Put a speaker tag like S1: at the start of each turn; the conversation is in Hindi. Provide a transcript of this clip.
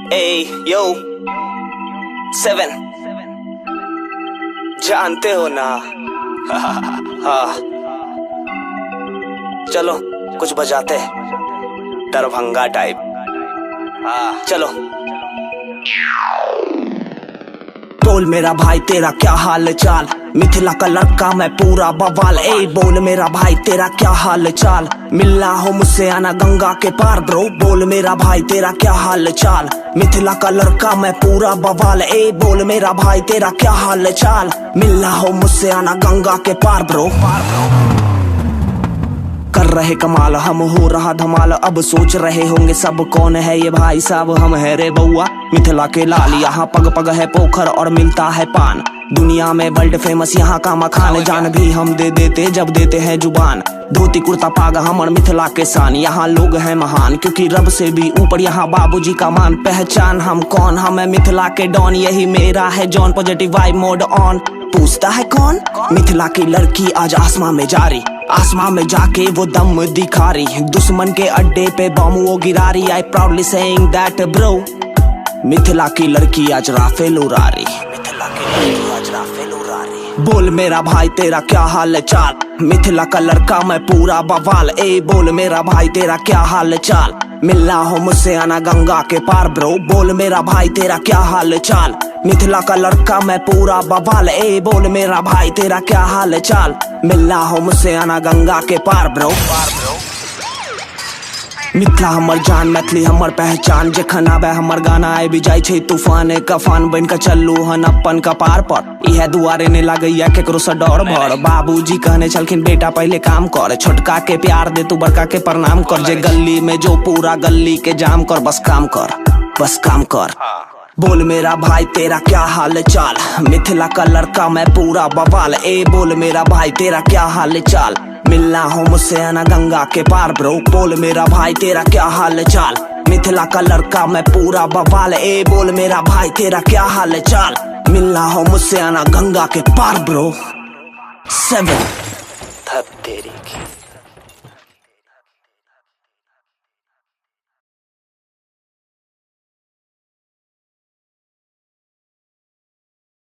S1: ए यो 7 जानते हो ना। हाँ चलो कुछ बजाते हैं दरभंगा टाइप। हाँ चलो। बोल मेरा भाई तेरा क्या हाल चाल, मिथिला का लड़का मैं पूरा बवाल। ए बोल मेरा भाई तेरा क्या हाल चाल, मिलना हो मुझसे आना गंगा के पार ब्रो। बोल मेरा भाई तेरा क्या हाल चाल, मिथिला का लड़का मैं पूरा बवाल। ए बोल मेरा भाई तेरा क्या हाल चाल, मिलना हो मुझसे आना गंगा के पार ब्रो। कर रहे कमाल हम हो रहा धमाल, अब सोच रहे होंगे सब कौन है ये भाई साहब। हम है रे बउआ मिथिला के लाल, यहाँ पग पग है पोखर और मिलता है पान। दुनिया में वर्ल्ड फेमस यहाँ का मखान, जान भी हम दे देते जब देते हैं जुबान। धोती कुर्ता पाग हमर मिथिला के शान, यहाँ लोग हैं महान क्योंकि रब से भी ऊपर यहाँ बाबूजी का मान। पहचान हम कौन, हम है मिथिला के डॉन, यही मेरा है John. Positive vibe mode on, पूछता है कौन, मिथिला की लड़की आज आसमां में जा रही। आसमां में जाके वो दम दिखा रही, दुश्मन के अड्डे पे बम वो गिरा रही। आई proudly saying that bro, Mithila की लड़की आज राफेल उड़ा रही। मिथिला की लड़की आज राफेल उड़ा रही। बोल मेरा भाई तेरा क्या हाल चाल, मिथिला का लड़का मैं पूरा बवाल। ए बोल मेरा भाई तेरा क्या हाल चाल, मिलना हो मुझसे आना गंगा के पार ब्रो। बोल मेरा भाई तेरा क्या हाल चाल, मिथिला का लड़का मैं पूरा बवाल। ए बोल मेरा भाई तेरा क्या हाल चाल, मिलना हो मुझसे आना गंगा के पार ब्रो। मिथिला हमर जान, मैथिली हमर पहचान। जखन आबे हमर गाना आबि भी जाय छै तूफान, कफान बन के चलू हन अपन कपार पर। इहे दुआरे ने लागैया केकरो से डर भर, बाबूजी कहने छलखिन बेटा पहले काम कर। छोटका के प्यार दे तू बड़का के प्रणाम कर, जे गली में जो पूरा गली के जाम कर। बस काम कर, बस काम कर। बोल मेरा भाई तेरा क्या हाल चाल, मिथिला का लड़का मैं पूरा बवाल। ए बोल मेरा भाई तेरा क्या हाल चाल, मिलना हो मुझसे आना गंगा के पार ब्रो। बोल मेरा भाई तेरा क्या हाल चाल, मिथिला का लड़का मैं पूरा बवाल। ए बोल मेरा भाई तेरा क्या हाल चाल, मिलना हो मुझसे आना गंगा के पार ब्रो। 7 धत तेरी की।